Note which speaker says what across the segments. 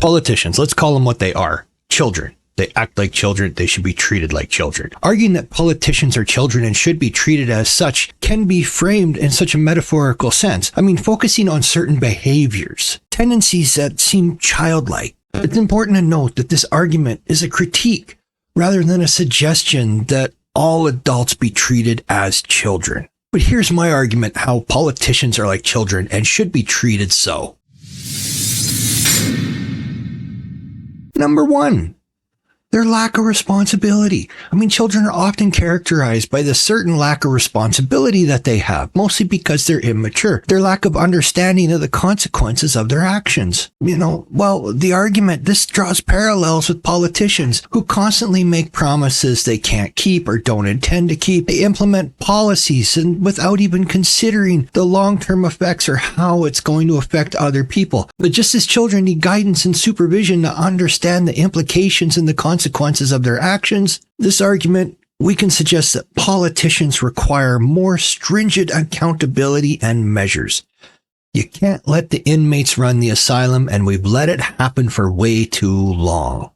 Speaker 1: Politicians, let's call them what they are. Children. They act like children. They should be treated like children. Arguing that politicians are children and should be treated as such can be framed in such a metaphorical sense. I mean, focusing on certain behaviors, tendencies that seem childlike. It's important to note that this argument is a critique rather than a suggestion that all adults be treated as children. But here's my argument how politicians are like children and should be treated so. Number one, their lack of responsibility. I mean, children are often characterized by the certain lack of responsibility that they have, mostly because they're immature. Their lack of understanding of the consequences of their actions. The argument, this draws parallels with politicians who constantly make promises they can't keep or don't intend to keep. They implement policies and without even considering the long-term effects or how it's going to affect other people. But just as children need guidance and supervision to understand the implications and the consequences of their actions, this argument, we can suggest that politicians require more stringent accountability and measures. You can't let the inmates run the asylum, and we've let it happen for way too long.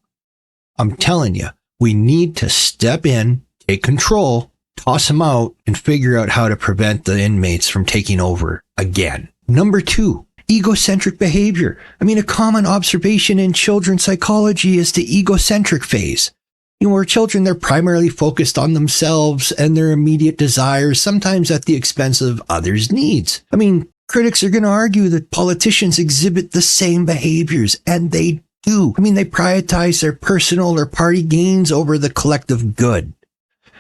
Speaker 1: I'm telling you, we need to step in, take control, toss them out, and figure out how to prevent the inmates from taking over again. Number two, egocentric behavior. I mean, a common observation in children's psychology is the egocentric phase. Where children, they're primarily focused on themselves and their immediate desires, sometimes at the expense of others' needs. I mean, critics are going to argue that politicians exhibit the same behaviors, and they do. I mean, they prioritize their personal or party gains over the collective good.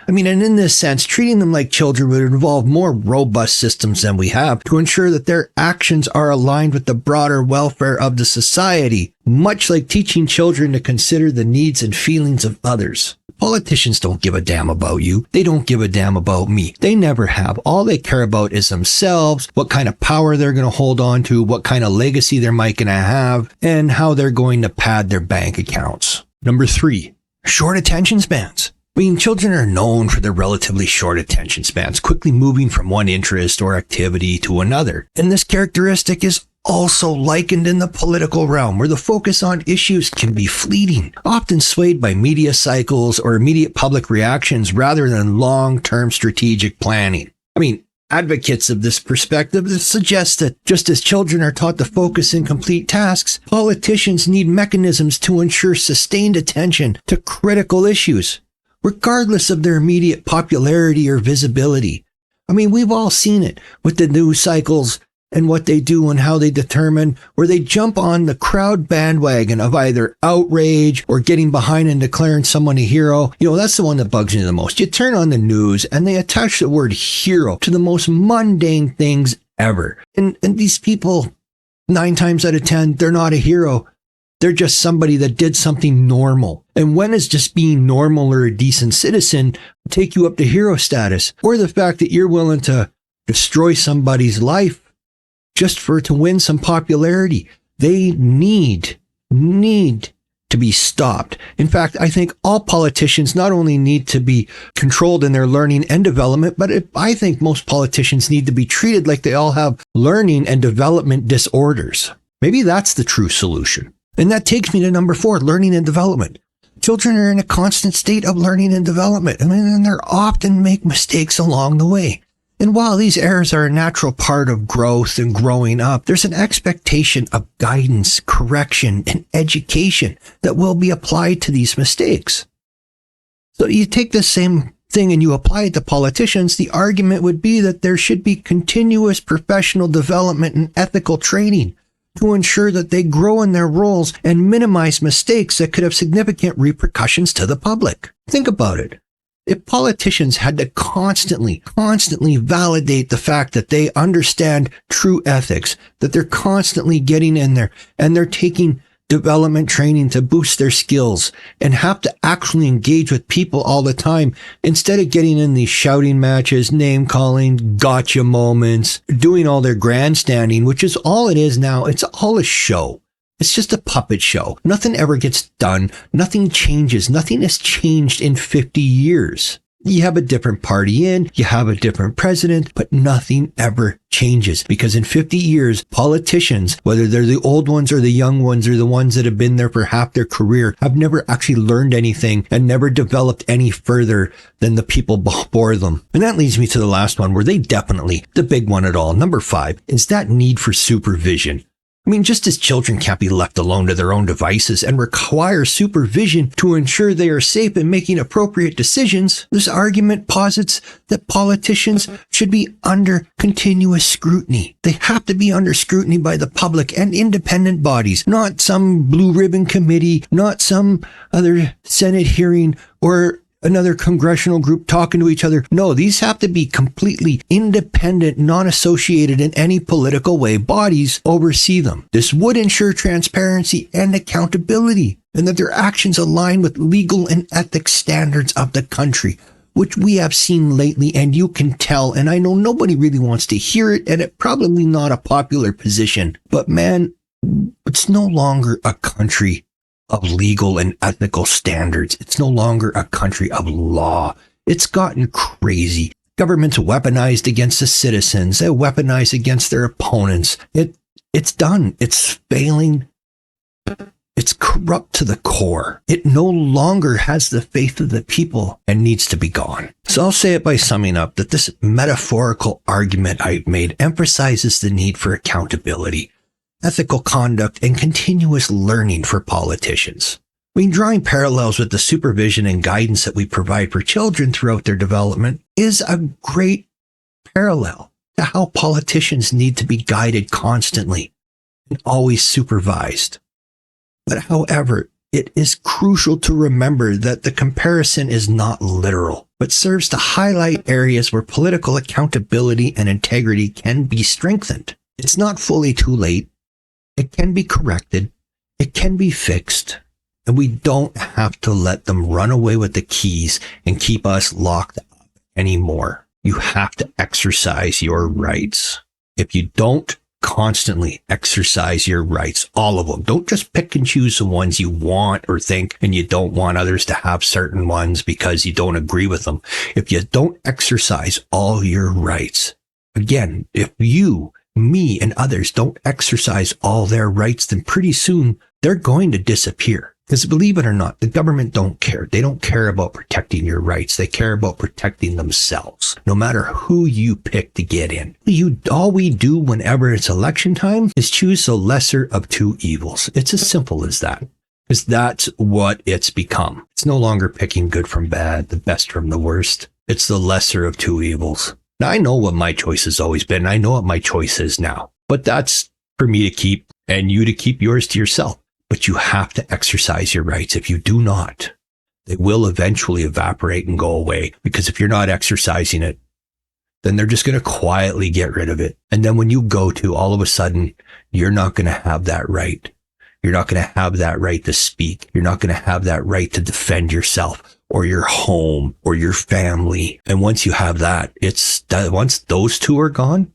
Speaker 1: I mean, and in this sense, treating them like children would involve more robust systems than we have to ensure that their actions are aligned with the broader welfare of the society, much like teaching children to consider the needs and feelings of others. Politicians don't give a damn about you. They don't give a damn about me. They never have. All they care about is themselves, what kind of power they're going to hold on to, what kind of legacy they're going to have, and how they're going to pad their bank accounts. Number three, short attention spans. I mean, children are known for their relatively short attention spans, quickly moving from one interest or activity to another. And this characteristic is also likened in the political realm, where the focus on issues can be fleeting, often swayed by media cycles or immediate public reactions rather than long-term strategic planning. I mean, advocates of this perspective suggest that just as children are taught to focus and complete tasks, politicians need mechanisms to ensure sustained attention to critical issues, regardless of their immediate popularity or visibility. I mean, we've all seen it with the news cycles and what they do and how they determine where they jump on the crowd bandwagon of either outrage or getting behind and declaring someone a hero. That's the one that bugs me the most. You turn on the news and they attach the word hero to the most mundane things ever. And these people, 9 times out of 10, they're not a hero. They're just somebody that did something normal. And when is just being normal or a decent citizen take you up to hero status? Or the fact that you're willing to destroy somebody's life just to win some popularity? They need to be stopped. In fact, I think all politicians not only need to be controlled in their learning and development, but I think most politicians need to be treated like they all have learning and development disorders. Maybe that's the true solution. And that takes me to number 4, learning and development. Children are in a constant state of learning and development. I mean, and they often make mistakes along the way. And while these errors are a natural part of growth and growing up, there's an expectation of guidance, correction, and education that will be applied to these mistakes. So you take the same thing and you apply it to politicians, the argument would be that there should be continuous professional development and ethical training to ensure that they grow in their roles and minimize mistakes that could have significant repercussions to the public. Think about it. If politicians had to constantly validate the fact that they understand true ethics, that they're constantly getting in there and they're taking development training to boost their skills and have to actually engage with people all the time instead of getting in these shouting matches, name calling, gotcha moments, doing all their grandstanding, which is all it is now. It's all a show. It's just a puppet show. Nothing ever gets done. Nothing changes. Nothing has changed in 50 years. You have a different party in, you have a different president, but nothing ever changes because in 50 years, politicians, whether they're the old ones or the young ones or the ones that have been there for half their career, have never actually learned anything and never developed any further than the people before them. And that leads me to the last one where they definitely, the big one at all, number 5, is that need for supervision. I mean, just as children can't be left alone to their own devices and require supervision to ensure they are safe in making appropriate decisions, this argument posits that politicians should be under continuous scrutiny. They have to be under scrutiny by the public and independent bodies, not some blue ribbon committee, not some other Senate hearing or another congressional group talking to each other. No, these have to be completely independent, non-associated in any political way. Bodies oversee them. This would ensure transparency and accountability, and that their actions align with legal and ethics standards of the country, which we have seen lately, and you can tell, and I know nobody really wants to hear it, and it's probably not a popular position, but man, it's no longer a country of legal and ethical standards. It's no longer a country of law. It's gotten crazy. Government's weaponized against the citizens. They're weaponized against their opponents. It's done. It's failing. It's corrupt to the core. It no longer has the faith of the people and needs to be gone. So I'll say it by summing up that this metaphorical argument I've made emphasizes the need for accountability, ethical conduct, and continuous learning for politicians. I mean, drawing parallels with the supervision and guidance that we provide for children throughout their development is a great parallel to how politicians need to be guided constantly and always supervised. But however, it is crucial to remember that the comparison is not literal, but serves to highlight areas where political accountability and integrity can be strengthened. It's not fully too late. It can be corrected, it can be fixed, and we don't have to let them run away with the keys and keep us locked up anymore. You have to exercise your rights. If you don't constantly exercise your rights, all of them, don't just pick and choose the ones you want or think, and you don't want others to have certain ones because you don't agree with them. If you don't exercise all your rights, again, if you, me, and others don't exercise all their rights, then pretty soon they're going to disappear. Because believe it or not, the government don't care. They don't care about protecting your rights. They care about protecting themselves, no matter who you pick to get in. All we do whenever it's election time is choose the lesser of two evils. It's as simple as that. Because that's what it's become. It's no longer picking good from bad, the best from the worst. It's the lesser of two evils. Now, I know what my choice has always been. I know what my choice is now. But that's for me to keep and you to keep yours to yourself. But you have to exercise your rights. If you do not, they will eventually evaporate and go away. Because if you're not exercising it, then they're just going to quietly get rid of it. And then when you go to, all of a sudden, you're not going to have that right. You're not going to have that right to speak. You're not going to have that right to defend yourself or your home or your family. And once you have that, once those two are gone,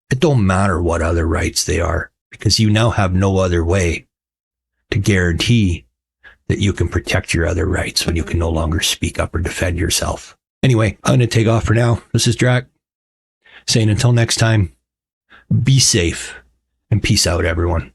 Speaker 1: it don't matter what other rights they are, because you now have no other way to guarantee that you can protect your other rights when you can no longer speak up or defend yourself. Anyway, I'm going to take off for now. This is Drac saying until next time, be safe and peace out, everyone.